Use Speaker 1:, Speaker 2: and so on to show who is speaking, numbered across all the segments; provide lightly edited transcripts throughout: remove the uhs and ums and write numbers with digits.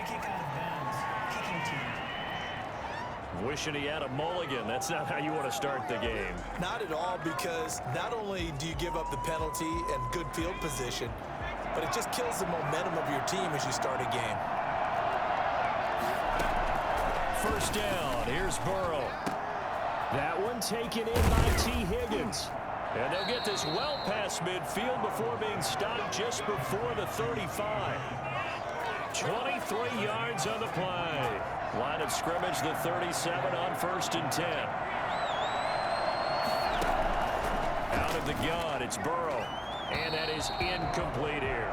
Speaker 1: kick out of bounds. Kicking team.
Speaker 2: Wishing he had a mulligan. That's not how you want to start the game.
Speaker 3: Not at all, because not only do you give up the penalty and good field position, but it just kills the momentum of your team as you start a game.
Speaker 2: First down. Here's Burrow. That one taken in by T. Higgins. And they'll get this well past midfield before being stopped just before the 35. 23 yards on the play. Line of scrimmage, the 37 on 1st and 10. Out of the gun, it's Burrow. And that is incomplete here.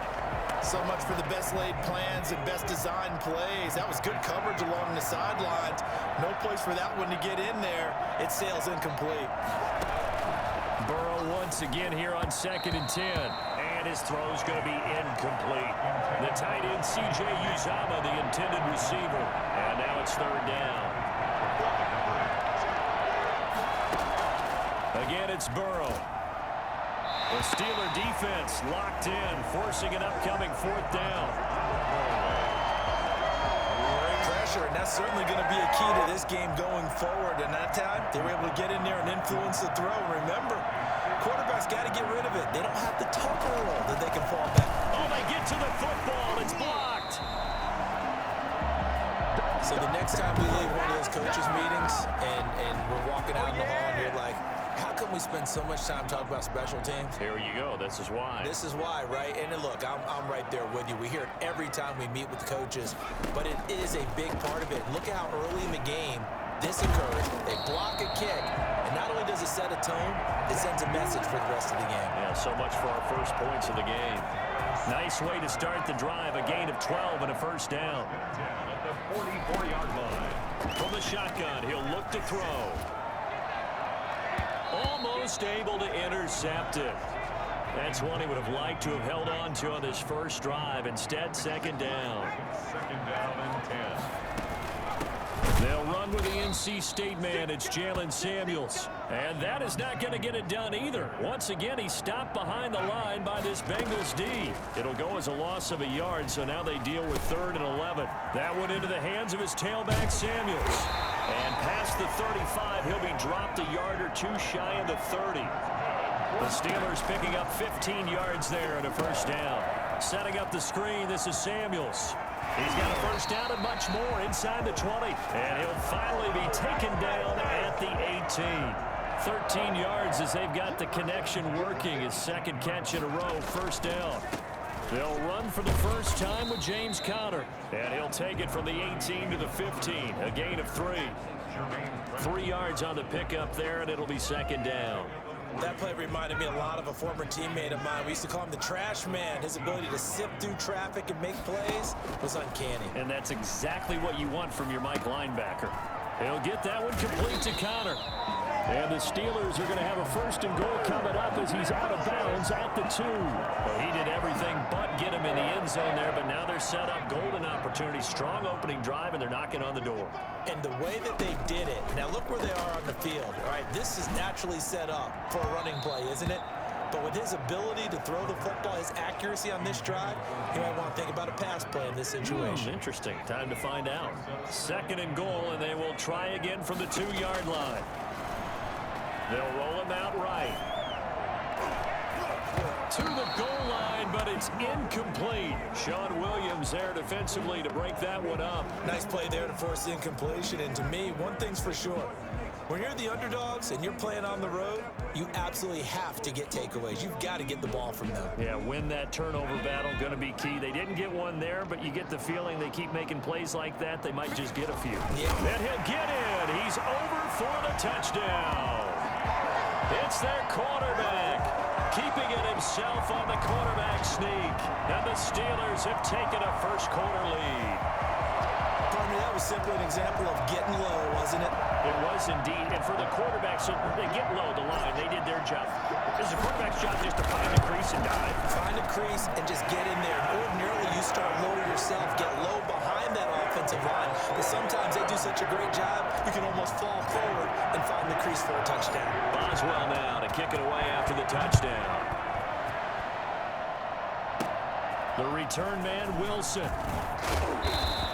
Speaker 3: So much for the best laid plans and best designed plays. That was good coverage along the sidelines. No place for that one to get in there. It sails incomplete.
Speaker 2: Burrow once again here on 2nd and 10. And his throw's going to be incomplete. The tight end, C.J. Uzomah, the intended receiver. And now it's 3rd down. Again, it's Burrow. The Steeler defense locked in, forcing an upcoming 4th down.
Speaker 3: Pressure, and that's certainly going to be a key to this game going forward. And that time, they were able to get in there and influence the throw. Remember, quarterbacks got to get rid of it. They don't have the tougher roll that they can fall back.
Speaker 2: Oh, they get to the football. It's blocked.
Speaker 3: So the next time we leave one of those coaches' meetings and we're walking out in the hall and you're like, how come we spend so much time talking about special teams?
Speaker 2: Here you go. This is why.
Speaker 3: This is why, right? And look, I'm right there with you. We hear it every time we meet with the coaches, but it is a big part of it. Look at how early in the game this occurs. They block a kick, and not only does it set a tone, it sends a message for the rest of the game.
Speaker 2: Yeah, so much for our first points of the game. Nice way to start the drive. A gain of 12 and a 1st down.
Speaker 4: At the 44-yard line.
Speaker 2: From the shotgun, he'll look to throw. Almost able to intercept it. That's one he would have liked to have held on to on this first drive. Instead, 2nd down.
Speaker 4: 2nd down and 10.
Speaker 2: They'll run with the NC State man. It's Jalen Samuels. And that is not going to get it done either. Once again, he's stopped behind the line by this Bengals D. It'll go as a loss of a yard, so now they deal with 3rd and 11. That one into the hands of his tailback, Samuels. And past the 35, he'll be dropped a yard or two shy of the 30. The Steelers picking up 15 yards there and a 1st down. Setting up the screen, this is Samuels. He's got a 1st down and much more inside the 20. And he'll finally be taken down at the 18. 13 yards as they've got the connection working. His 2nd catch in a row, 1st down. They'll run for the first time with James Conner. And he'll take it from the 18 to the 15. A gain of 3. 3 yards on the pickup there, and it'll be 2nd down.
Speaker 3: That play reminded me a lot of a former teammate of mine. We used to call him the trash man. His ability to sift through traffic and make plays was uncanny.
Speaker 2: And that's exactly what you want from your Mike linebacker. He'll get that one complete to Conner. And the Steelers are going to have a 1st and goal coming up as he's out of bounds at the 2. Well, he did everything but get him in the end zone there, but now they're set up. Golden opportunity, strong opening drive, and they're knocking on the door.
Speaker 3: And the way that they did it, now look where they are on the field. All right, this is naturally set up for a running play, isn't it? But with his ability to throw the football, his accuracy on this drive, you might want to think about a pass play in this situation.
Speaker 2: Interesting. Time to find out. 2nd and goal, and they will try again from the 2-yard line. They'll roll him out right. To the goal line, but it's incomplete. Sean Williams there defensively to break that one up.
Speaker 3: Nice play there to force the incompletion. And to me, one thing's for sure. When you're the underdogs and you're playing on the road, you absolutely have to get takeaways. You've got to get the ball from them.
Speaker 2: Yeah, win that turnover battle, going to be key. They didn't get one there, but you get the feeling they keep making plays like that, they might just get a few.
Speaker 3: Yeah.
Speaker 2: And he'll get in. He's over for the touchdown. It's their quarterback, keeping it himself on the quarterback sneak. And the Steelers have taken a first-quarter lead.
Speaker 3: Partner, that was simply an example of getting low, wasn't it?
Speaker 2: It was indeed. And for the quarterback, so they get low the line. They did their job. It's the quarterback's job just to find a crease and dive.
Speaker 3: Find a crease and just get in there. Ordinarily, you start low yourself, get low behind that offensive line. But sometimes they do such a great job, you can almost fall forward and find the crease for a touchdown.
Speaker 2: Boswell now to kick it away after the touchdown. The return man, Wilson.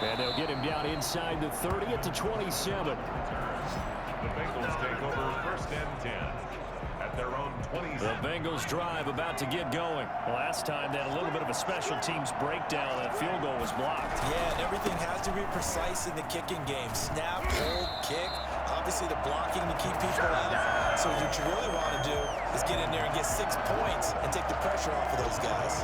Speaker 2: And they'll get him down inside the 30 at the 27.
Speaker 4: The Bengals take over first and 10 at their own 20.
Speaker 2: The Bengals drive about to get going. Last time they had a little bit of a special teams breakdown. That field goal was blocked.
Speaker 3: Yeah, and everything has to be precise in the kicking game. Snap, hold, kick. Obviously, the blocking to keep people out. So what you really want to do is get in there and get 6 points and take the pressure off of those guys.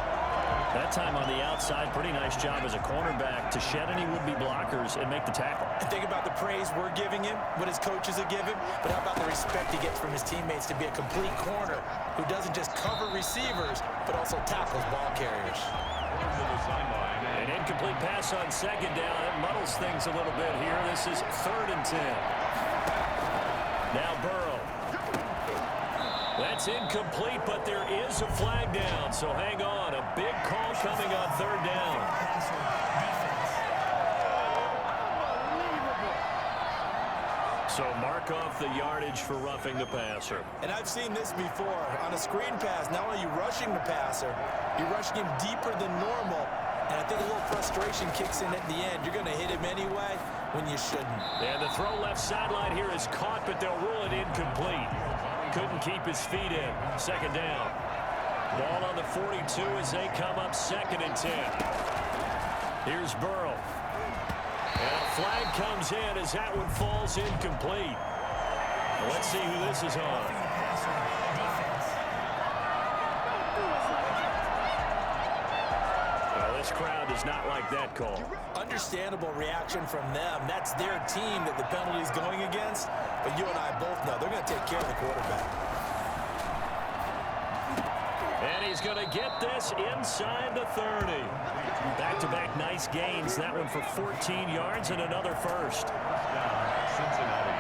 Speaker 2: That time on the outside, pretty nice job as a cornerback to shed any would-be blockers and make the tackle.
Speaker 3: And think about the praise we're giving him, what his coaches are giving, but how about the respect he gets from his teammates to be a complete corner who doesn't just cover receivers, but also tackles ball carriers.
Speaker 2: An incomplete pass on second down. It muddles things a little bit here. This is 3rd and 10. Now Burrow. That's incomplete, but there is a flag down, so hang on. A big call coming on 3rd down. So mark off the yardage for roughing the passer.
Speaker 3: And I've seen this before. On a screen pass, not only are you rushing the passer, you're rushing him deeper than normal. And I think a little frustration kicks in at the end. You're going to hit him anyway when you shouldn't.
Speaker 2: And the throw left sideline here is caught, but they'll rule it incomplete. Couldn't keep his feet in. 2nd down. Ball on the 42 as they come up 2nd and 10. Here's Burrow. And a flag comes in as that one falls incomplete. Let's see who this is on. Well, this crowd does not like that call.
Speaker 3: Understandable reaction from them. That's their team that the penalty is going against. But you and I both know they're going to take care of the quarterback.
Speaker 2: And he's going to get this inside the 30. Back-to-back nice gains. That one for 14 yards and another first.
Speaker 4: Cincinnati.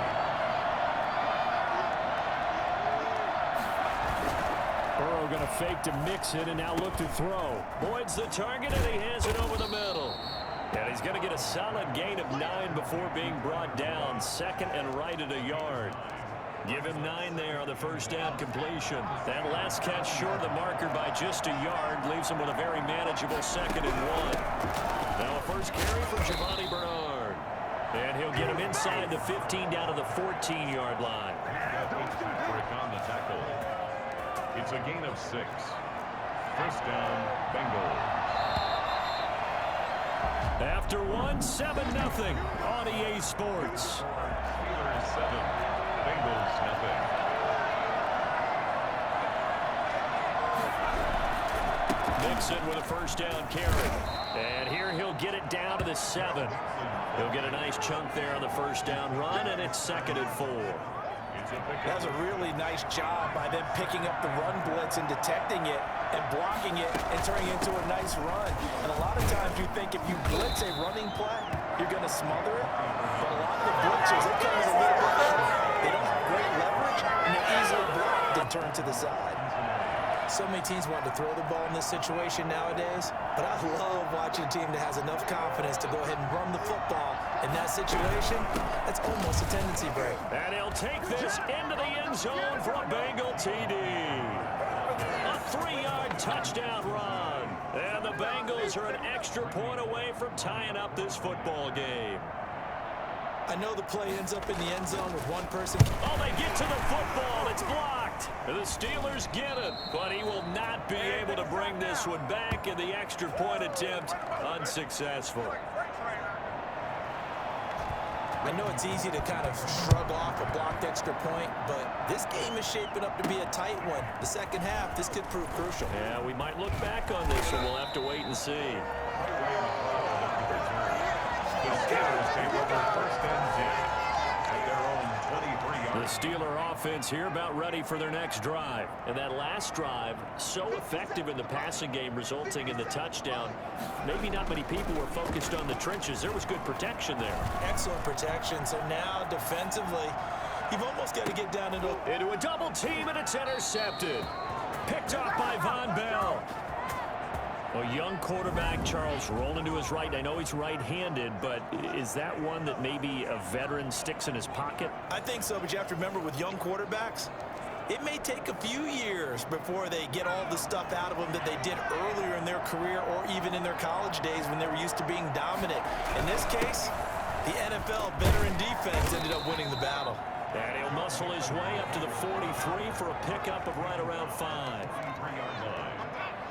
Speaker 2: Burrow going to fake to mix it and now look to throw. Boyd's the target and he has it over the middle. And he's going to get a solid gain of 9 before being brought down. 2nd and right at a yard. Give him 9 there on the first down completion. That last catch short of the marker by just a yard leaves him with a very manageable 2nd and 1. Now a first carry for Giovanni Bernard. And he'll get him inside the 15 down to the 14-yard line.
Speaker 4: Break on the tackle. It's a gain of 6. First down, Bengals.
Speaker 2: After one, 7-0 on EA Sports.
Speaker 4: Steelers 7, Bengals 0.
Speaker 2: Mixon with a first down carry. And here he'll get it down to the 7. He'll get a nice chunk there on the first down run, and it's 2nd and 4.
Speaker 3: That was a really nice job by them picking up the run blitz and detecting it and blocking it and turning it into a nice run. And a lot of times you think if you blitz a running play, you're going to smother it. But a lot of the blitzers, they come in a little bit short. They don't have great leverage, and they're easily blocked and turned to the side. So many teams want to throw the ball in this situation nowadays, but I love watching a team that has enough confidence to go ahead and run the football. In that situation, that's almost a tendency break.
Speaker 2: And he'll take this into the end zone for a Bengal TD. A 3-yard touchdown run. And the Bengals are an extra point away from tying up this football game.
Speaker 3: I know the play ends up in the end zone with one person.
Speaker 2: Oh, they get to the football. It's blocked. The Steelers get it, but he will not be able to bring this one back, and the extra point attempt unsuccessful.
Speaker 3: I know it's easy to kind of shrug off a blocked extra point, but this game is shaping up to be a tight one. The second half, this could prove crucial.
Speaker 2: Yeah, we might look back on this one. We'll have to wait and see.
Speaker 4: The Steelers take over first and 10 at their own 23-yard.
Speaker 2: The Steeler offense here about ready for their next drive. And that last drive, so effective in the passing game, resulting in the touchdown. Maybe not many people were focused on the trenches. There was good protection there.
Speaker 3: Excellent protection. So now defensively, you've almost got to get down into
Speaker 2: a double team, and it's intercepted. Picked off by Von Bell. A young quarterback, Charles, rolling to his right. I know he's right-handed, but is that one that maybe a veteran sticks in his pocket?
Speaker 3: I think so, but you have to remember with young quarterbacks, It may take a few years before they get all the stuff out of them that they did earlier in their career or even in their college days when they were used to being dominant. In this case, the NFL veteran defense ended up winning the battle.
Speaker 2: And he'll muscle his way up to the 43 for a pickup of right around 5.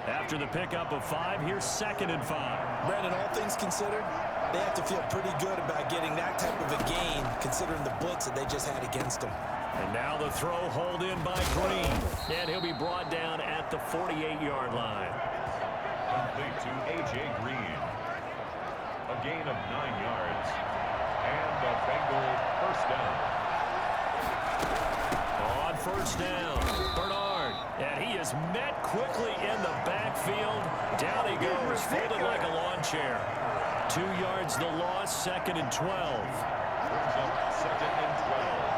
Speaker 2: After the pickup of 5, here's 2nd and 5.
Speaker 3: Brandon, all things considered, they have to feel pretty good about getting that type of a gain considering the blitz that they just had against them.
Speaker 2: And now the throw hauled in by Green. And he'll be brought down at the 48-yard line.
Speaker 4: Complete to A.J. Green. A gain of 9 yards. And a Bengal first down.
Speaker 2: On first down, Bernard. And he is met quickly in the backfield. Down he goes, folded like a lawn chair. 2 yards the loss, 2nd and 12.
Speaker 4: Brings up 2nd and 12.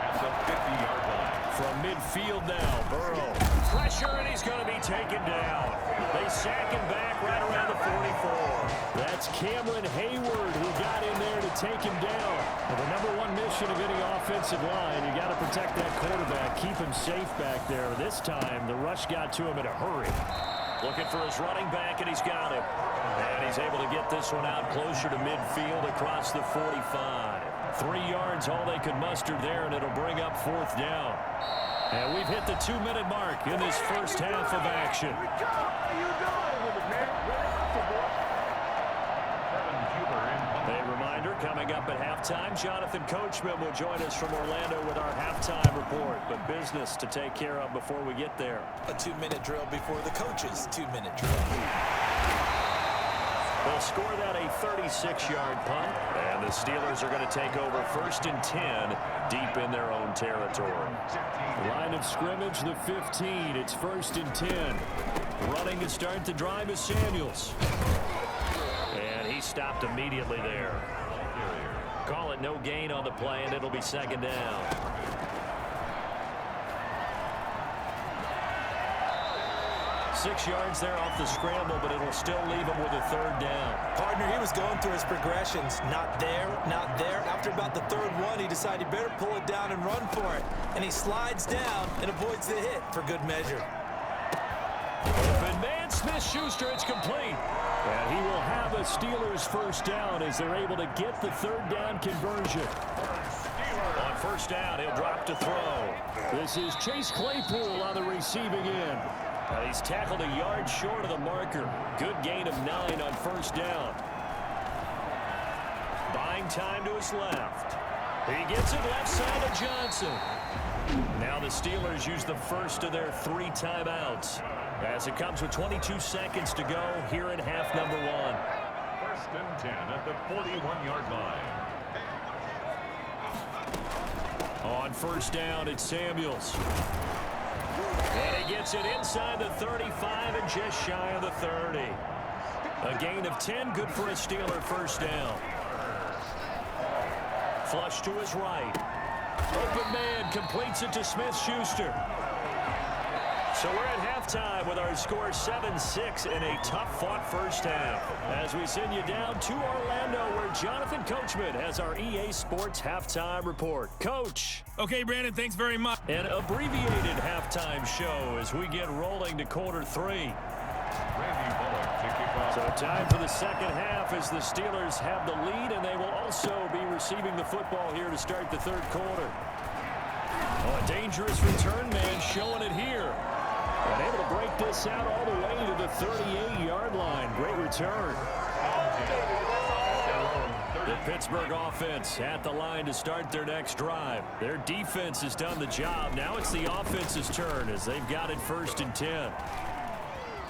Speaker 4: At the 50-yard line.
Speaker 2: From midfield now, Burrow. Pressure, and he's going to be taken down. They sack him back right around the 44. That's Cameron Hayward who got in there to take him down. Well, the #1 mission of any offensive line, you got to protect that quarterback, keep him safe back there. This time, the rush got to him in a hurry. Looking for his running back, and he's got him. And he's able to get this one out closer to midfield across the 45. 3 yards, all they could muster there, and it'll bring up 4th down. And we've hit the 2-minute mark in this first half of action. A reminder, coming up at halftime, Jonathan Coachman will join us from Orlando with our halftime report. But business to take care of before we get there.
Speaker 3: A 2-minute drill before the coach's 2-minute drill.
Speaker 2: They'll score that a 36-yard punt, and the Steelers are going to take over 1st and 10 deep in their own territory. Line of scrimmage, the 15. It's 1st and 10. Running to start the drive is Samuels. And he stopped immediately there. Call it no gain on the play, and it'll be 2nd down. Six yards there off the scramble, but it'll still leave him with a 3rd down.
Speaker 3: Partner, he was going through his progressions. Not there, not there. After about the 3rd one, he decided he better pull it down and run for it. And he slides down and avoids the hit for good measure.
Speaker 2: Open man, Smith-Schuster, it's complete. And he will have a Steelers 1st down as they're able to get the 3rd down conversion. On 1st down, he'll drop to throw. This is Chase Claypool on the receiving end. He's tackled a yard short of the marker. Good gain of 9 on 1st down. Buying time to his left. He gets it left side of Johnson. Now the Steelers use the first of their 3 timeouts as it comes with 22 seconds to go here in half number 1.
Speaker 4: 1st and 10 at the 41-yard line.
Speaker 2: On 1st down, it's Samuels. And he gets it inside the 35 and just shy of the 30. A gain of 10, good for a Steeler 1st down. Flush to his right. Open man completes it to Smith-Schuster. So we're at halftime with our score 7-6 in a tough-fought 1st half. As we send you down to Orlando, where Jonathan Coachman has our EA Sports halftime report. Coach.
Speaker 5: Okay, Brandon, thanks very much.
Speaker 2: An abbreviated halftime show as we get rolling to quarter 3.
Speaker 4: Randy Bullock to kick off.
Speaker 2: So time for the 2nd half as the Steelers have the lead, and they will also be receiving the football here to start the 3rd quarter. Oh, a dangerous return man showing it here. And able to break this out all the way to the 38-yard line. Great return. The Pittsburgh offense at the line to start their next drive. Their defense has done the job. Now it's the offense's turn as they've got it 1st and 10.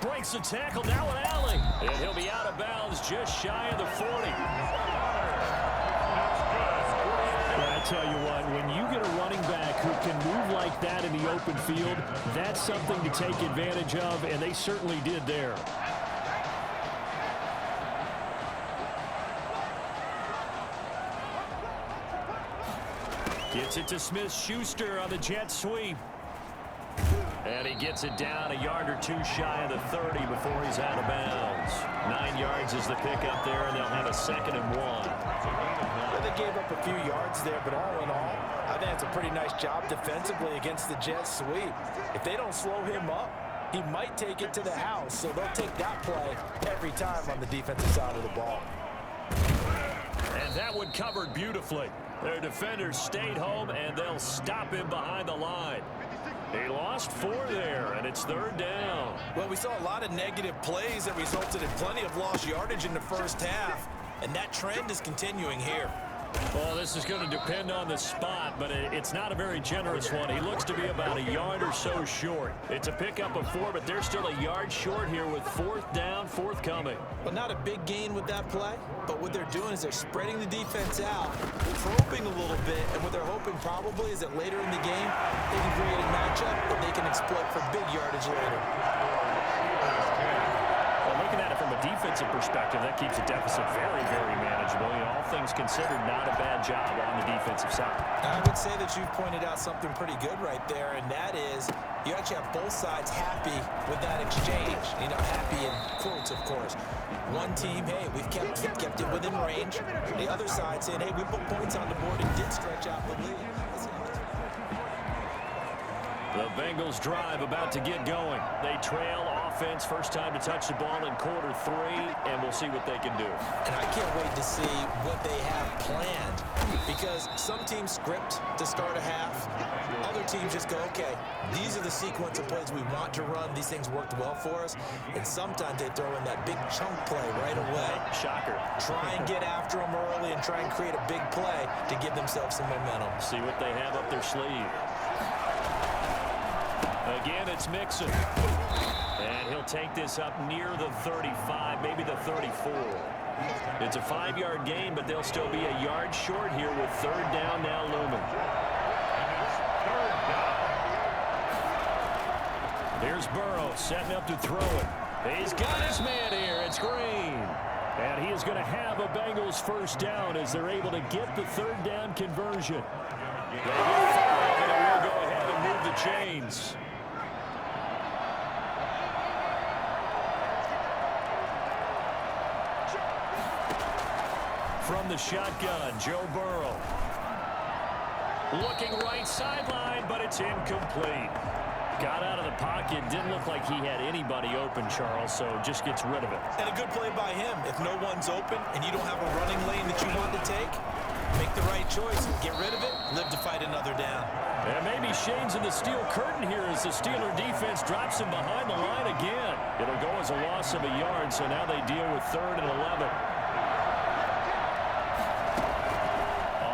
Speaker 2: Breaks the tackle, now an alley. And he'll be out of bounds just shy of the 40. I tell you what, when you get a running back who can move like that in the open field, that's something to take advantage of, and they certainly did there. Gets it to Smith-Schuster on the jet sweep. And he gets it down a yard or 2 shy of the 30 before he's out of bounds. 9 yards is the pickup there, and they'll have a 2nd and 1.
Speaker 3: But the gave up a few yards there, but all in all, I think it's a pretty nice job defensively against the Jets sweep. If they don't slow him up, he might take it to the house, so they'll take that play every time on the defensive side of the ball.
Speaker 2: And that one covered beautifully. Their defenders stayed home, and they'll stop him behind the line. He lost 4 there, and it's 3rd down.
Speaker 3: Well, we saw a lot of negative plays that resulted in plenty of lost yardage in the first half, and that trend is continuing here.
Speaker 2: Well, this is going to depend on the spot, but it's not a very generous one. He looks to be about a yard or so short. It's a pickup of 4, but they're still a yard short here with 4th down, forthcoming.
Speaker 3: Well, not a big gain with that play, but what they're doing is they're spreading the defense out, probing a little bit, and what they're hoping probably is that later in the game, they can create a matchup that they can exploit for big yardage later.
Speaker 2: Well, looking at it from a defensive perspective, that keeps the deficit very, very manageable. You know, all things considered, not a bad job on the defensive side.
Speaker 3: I would say that you've pointed out something pretty good right there, and that is you actually have both sides happy with that exchange. You know, happy in quotes, of course. One team, hey, we've kept it within range. The other side saying, hey, we put points on the board and did stretch out the lead.
Speaker 2: The Bengals drive about to get going. They trail offense, first time to touch the ball in quarter 3, and we'll see what they can do.
Speaker 3: And I can't wait to see what they have planned, because some teams script to start a half. Other teams just go, okay, these are the sequence of plays we want to run. These things worked well for us. And sometimes they throw in that big chunk play right away.
Speaker 2: Shocker.
Speaker 3: Try and get after them early and try and create a big play to give themselves some momentum.
Speaker 2: See what they have up their sleeve. Again, it's Mixon. And he'll take this up near the 35, maybe the 34. It's a 5-yard gain, but they'll still be a yard short here with 3rd down now looming. Here's Burrow setting up to throw it. He's got his man here. It's Green. And he is going to have a Bengals 1st down as they're able to get the 3rd down conversion. They get 5, and it will go ahead and move the chains. From the shotgun, Joe Burrow. Looking right sideline, but it's incomplete. Got out of the pocket. Didn't look like he had anybody open, Charles, so just gets rid of it.
Speaker 3: And a good play by him. If no one's open and you don't have a running lane that you want to take, make the right choice. Get rid of it. Live to fight another down.
Speaker 2: And maybe Shane's in the steel curtain here as the Steeler defense drops him behind the line again. It'll go as a loss of a yard, so now they deal with 3rd and 11.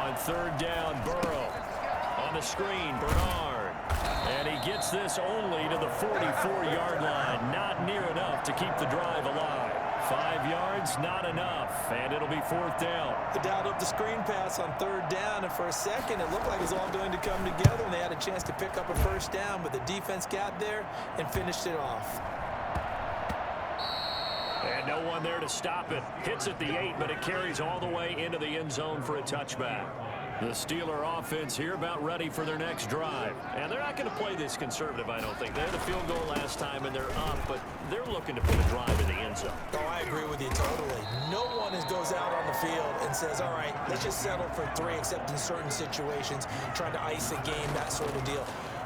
Speaker 2: On 3rd down, Burrow. On the screen, Bernard. And he gets this only to the 44-yard line. Not near enough to keep the drive alive. 5 yards, not enough. And it'll be 4th down.
Speaker 3: They dialed up the screen pass on 3rd down, and for a second it looked like it was all going to come together, and they had a chance to pick up a 1st down, but the defense got there and finished it off.
Speaker 2: And no one there to stop it. Hits at the 8, but it carries all the way into the end zone for a touchback. The Steeler offense here about ready for their next drive. And they're not going to play this conservative, I don't think. They had a field goal last time, and they're up, but they're looking to put a drive in the end zone.
Speaker 3: Oh, I agree with you totally. No one goes out on the field and says, all right, let's just settle for 3, except in certain situations, trying to ice a game, that sort of deal.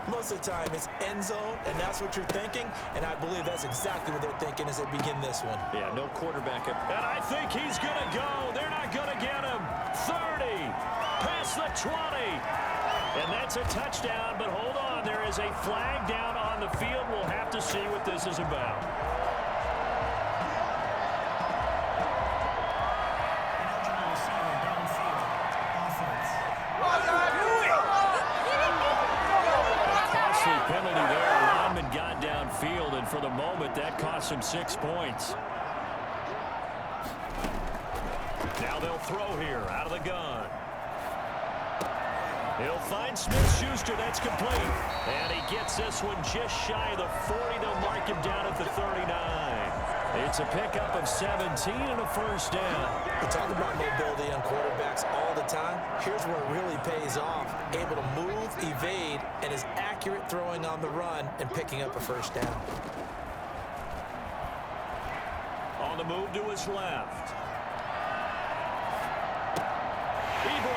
Speaker 3: Most of the time, it's end zone, and that's what you're thinking, and I believe that's exactly what they're thinking as they begin this one.
Speaker 2: Yeah, no quarterback up. And I think he's going to go. They're not going to get him. 30, past the 20. And that's a touchdown, but hold on. There is a flag down on the field. We'll have to see what this is about.
Speaker 1: Ineligible receiver downfield. Offense.
Speaker 2: Costly penalty there. Lineman got downfield, and for the moment, that cost him 6 points. Now they'll throw here out of the gun. He'll find Smith-Schuster. That's complete. And he gets this one just shy of the 40. They'll mark him down at the 39. It's a pickup of 17 and a 1st down.
Speaker 3: We talk about mobility on quarterbacks all the time. Here's where it really pays off. Able to move, evade, and is accurate throwing on the run and picking up a 1st down.
Speaker 2: On the move to his left. Ebron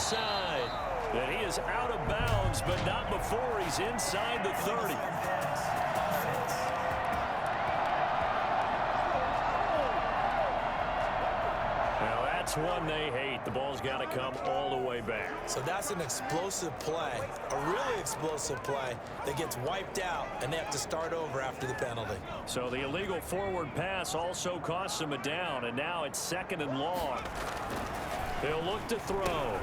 Speaker 2: outside. And he is out of bounds, but not before he's inside the 30. Now that's one they hate. The ball's got to come all the way back.
Speaker 3: So that's an explosive play, a really explosive play that gets wiped out, and they have to start over after the penalty.
Speaker 2: So the illegal forward pass also costs him a down, and now it's 2nd and long. He'll look to throw.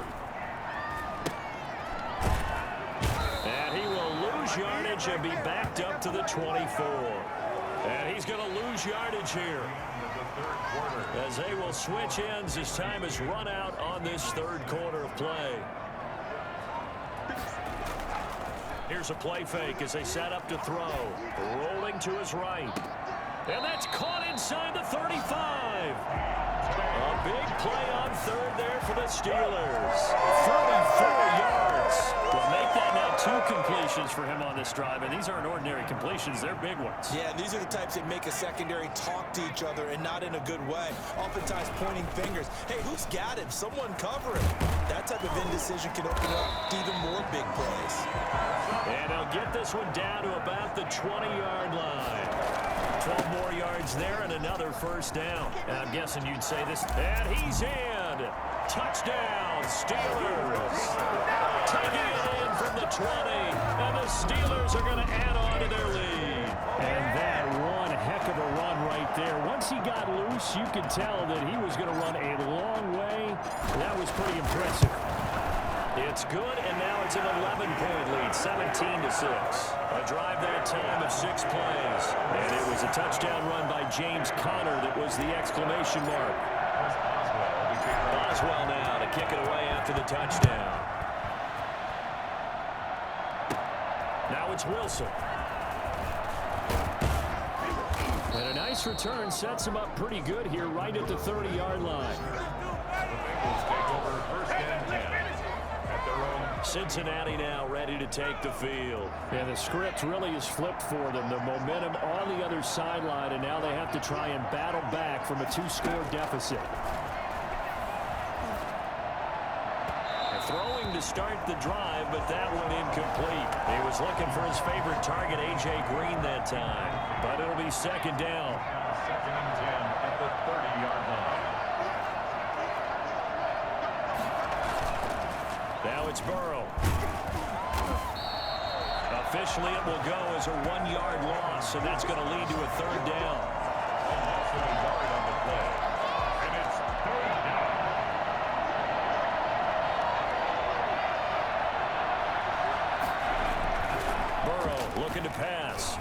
Speaker 2: And he will lose yardage and be backed up to the 24. And he's going to lose yardage here, as they will switch ends as time is run out on this 3rd quarter of play. Here's a play fake as they set up to throw. Rolling to his right. And that's caught inside the 35. A big play on 3rd there for the Steelers. 34 yards. Will make that now 2 completions for him on this drive, and these aren't ordinary completions. They're big ones.
Speaker 3: Yeah, and these are the types that make a secondary talk to each other, and not in a good way. Oftentimes pointing fingers. Hey, who's got him? Someone cover him. That type of indecision can open up to even more big plays.
Speaker 2: And they'll get this one down to about the 20-yard line. 12 more yards there and another 1st down. And I'm guessing you'd say this. And he's in. Touchdown, Steelers. Taking it in from the 20. And the Steelers are going to add on to their lead. And that one heck of a run right there. Once he got loose, you could tell that he was going to run a long way. That was pretty impressive. It's good, and now it's an 11-point lead, 17-6. A drive that time of 6 plays. And it was a touchdown run by James Conner that was the exclamation mark. Boswell now to kick it away after the touchdown. Now it's Wilson. And a nice return sets him up pretty good here right at the 30-yard line.
Speaker 4: Bengals take over 1st and 10.
Speaker 2: Cincinnati now ready to take the field. And the script really is flipped for them. The momentum on the other sideline, and now they have to try and battle back from a 2-score deficit. Throwing to start the drive, but that one incomplete. He was looking for his favorite target, A.J. Green, that time. But it'll be 2nd down.
Speaker 4: 2nd and 10 at the 30-yard line.
Speaker 2: Now it's Burrow. Officially, it will go as a 1-yard loss, and that's going to lead to a 3rd down.
Speaker 4: Loss of a yard on the play. And it's 3rd down.
Speaker 2: Burrow looking to pass.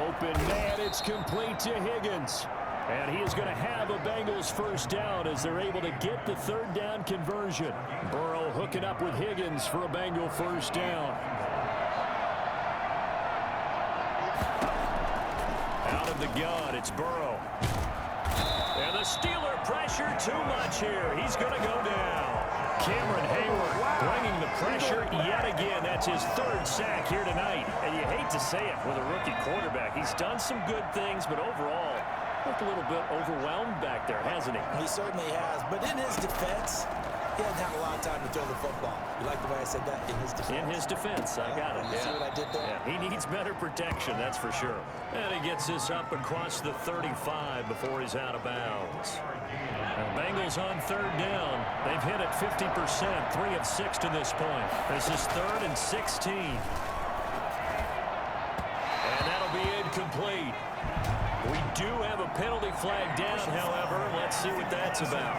Speaker 2: Open man, it's complete to Higgins. And he is going to have a Bengals 1st down as they're able to get the 3rd down conversion. Burrow hooking up with Higgins for a Bengal 1st down. Out of the gun, it's Burrow. And the Steeler pressure too much here. He's going to go down. Cameron Hayward bringing the pressure yet again. That's his 3rd sack here tonight. And you hate to say it with a rookie quarterback. He's done some good things, but overall, looked a little bit overwhelmed back there, hasn't he?
Speaker 3: He certainly has, but in his defense, he hasn't had a lot of time to throw the football. You like the way I said that? In his defense.
Speaker 2: In his defense, I got it.
Speaker 3: You see what I did there?
Speaker 2: Yeah, he needs better protection, that's for sure. And he gets this up across the 35 before he's out of bounds. And Bengals on 3rd down. They've hit it 50%, 3 of 6 to this point. This is 3rd and 16. And that'll be incomplete. We do have a penalty flag down, however. Let's see what that's about.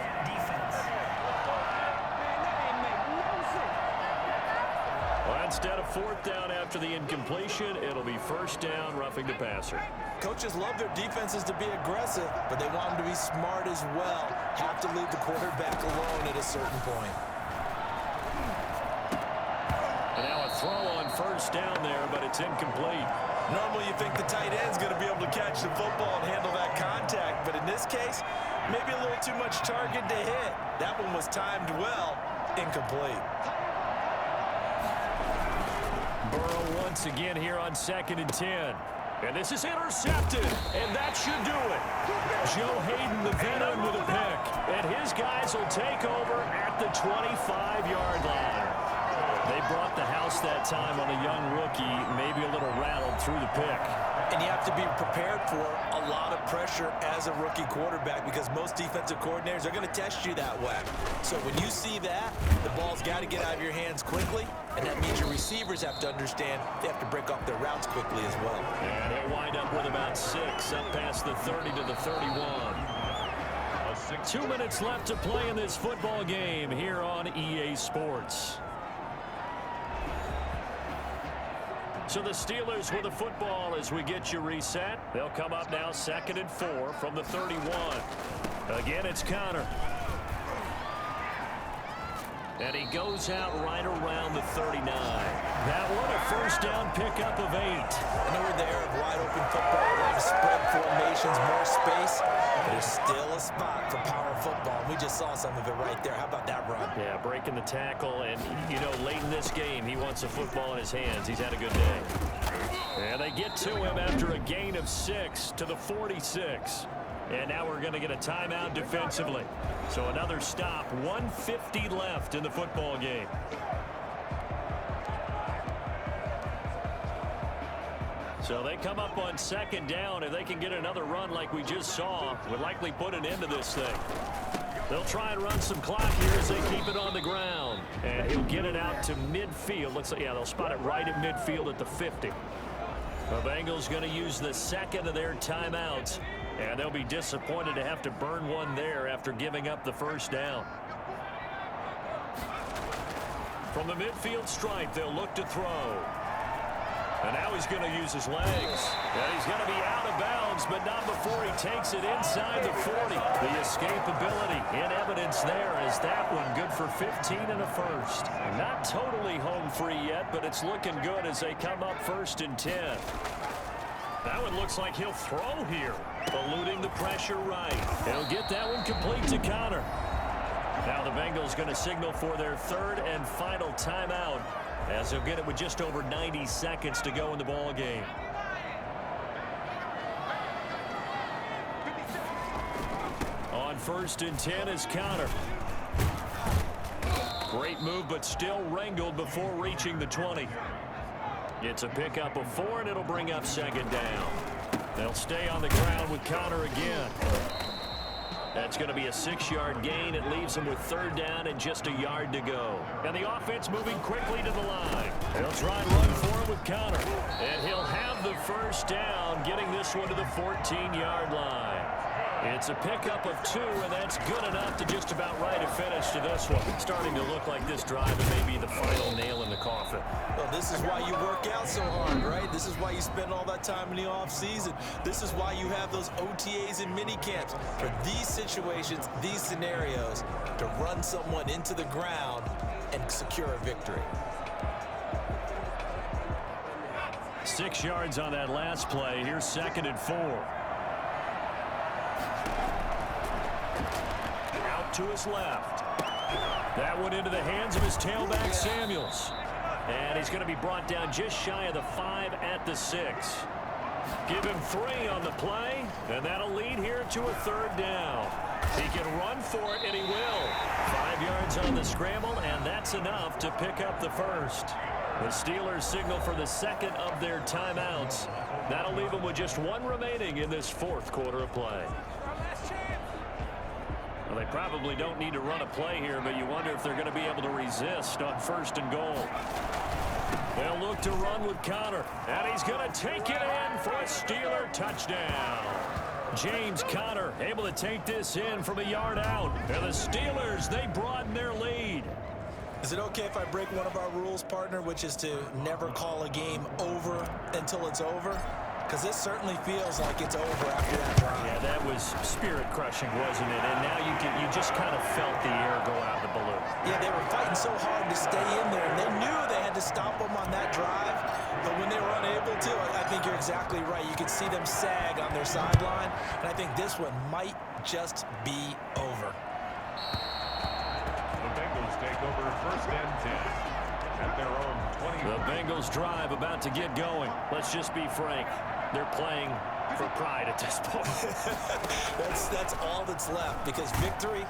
Speaker 2: Well, instead of 4th down after the incompletion, it'll be 1st down, roughing the passer.
Speaker 3: Coaches love their defenses to be aggressive, but they want them to be smart as well. Have to leave the quarterback alone at a certain point.
Speaker 2: And now a throw on 1st down there, but it's incomplete.
Speaker 3: Normally you think the tight end's going to be able to catch the football and handle that contact, but in this case, maybe a little too much target to hit. That one was timed well, incomplete.
Speaker 2: Burrow once again here on 2nd and 10. And this is intercepted, and that should do it. Joe Hayden, the veteran, with a pick. And his guys will take over at the 25-yard line. They brought the house that time on a young rookie, maybe a little rattled through the pick.
Speaker 3: And you have to be prepared for a lot of pressure as a rookie quarterback because most defensive coordinators are going to test you that way. So when you see that, the ball's got to get out of your hands quickly, and that means your receivers have to understand they have to break off their routes quickly as well.
Speaker 2: And he'll wind up with about 6 up past the 30 to the 31. 2 minutes left to play in this football game here on EA Sports. So the Steelers with the football as we get you reset. They'll come up now 2nd and 4 from the 31. Again, it's Connor. And he goes out right around the 39. That one a first down pickup of 8.
Speaker 3: I know we're in the era of wide open football, a lot of spread formations, more space. But there's still a spot for power football. We just saw some of it right there. How about that run?
Speaker 2: Yeah, breaking the tackle. And, you know, late in this game, he wants the football in his hands. He's had a good day. And they get to him after a gain of 6 to the 46. And now we're going to get a timeout defensively. So another stop, 1:50 left in the football game. So they come up on 2nd down. If they can get another run like we just saw, would likely put an end to this thing. They'll try and run some clock here as they keep it on the ground. And he'll get it out to midfield. Looks like, yeah, they'll spot it right at midfield at the 50. The Bengals going to use the 2nd of their timeouts. And they'll be disappointed to have to burn one there after giving up the first down. From the midfield stripe, they'll look to throw. And now he's going to use his legs. And he's going to be out of bounds, but not before he takes it inside the 40. The escapability in evidence there as that one good for 15 and a first. Not totally home free yet, but it's looking good as they come up 1st and 10. That one looks like he'll throw here, eluding the pressure right. He'll get that one complete to Connor. Now the Bengals going to signal for their 3rd and final timeout as they'll get it with just over 90 seconds to go in the ball game. On 1st and 10 is Connor. Great move, but still wrangled before reaching the 20. It's a pickup of 4, and it'll bring up 2nd down. They'll stay on the ground with Connor again. That's going to be a 6-yard gain. It leaves them with 3rd down and just a yard to go. And the offense moving quickly to the line. They'll try and run for it with Connor. And he'll have the first down, getting this one to the 14-yard line. It's a pickup of 2, and that's good enough to just about write a finish to this one. Starting to look like this drive may be the final nail in the coffin.
Speaker 3: Well, this is why you work out so hard, right? This is why you spend all that time in the offseason. This is why you have those OTAs and mini camps. For these situations, these scenarios, to run someone into the ground and secure a victory.
Speaker 2: 6 yards on that last play. Here's 2nd and 4. To his left. That one into the hands of his tailback, Samuels. And he's going to be brought down just shy of the 5 at the 6. Give him 3 on the play, and that'll lead here to a 3rd down. He can run for it, and he will. 5 yards on the scramble, and that's enough to pick up the first. The Steelers signal for the 2nd of their timeouts. That'll leave them with just 1 remaining in this 4th quarter of play. Well, they probably don't need to run a play here, but you wonder if they're going to be able to resist on 1st and goal. They'll look to run with Connor, and he's going to take it in for a Steeler touchdown. James Conner able to take this in from a yard out. And the Steelers, they broaden their lead.
Speaker 3: Is it okay if I break one of our rules, partner, which is to never call a game over until it's over? Because this certainly feels like it's over after that drive.
Speaker 2: Yeah, that was spirit-crushing, wasn't it? And now you just kind of felt the air go out of the balloon.
Speaker 3: Yeah, they were fighting so hard to stay in there, and they knew they had to stop them on that drive. But when they were unable to, I think you're exactly right. You could see them sag on their sideline, and I think this one might just be over.
Speaker 4: The Bengals take over 1st and 10 at their own 20.
Speaker 2: The Bengals drive about to get going. Let's just be frank. They're playing for pride at this point.
Speaker 3: That's all that's left, because victory.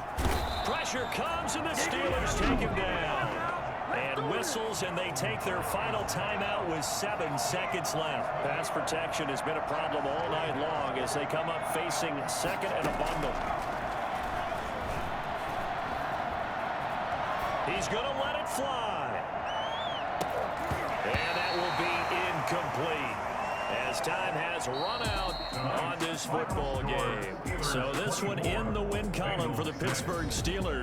Speaker 2: Pressure comes, and the Steelers take him down. And whistles, and they take their final timeout with 7 seconds left. Pass protection has been a problem all night long as they come up facing second and a bundle. He's going to let it fly. And that will be incomplete, as time has run out on this football game. So this one in the win column for the Pittsburgh Steelers.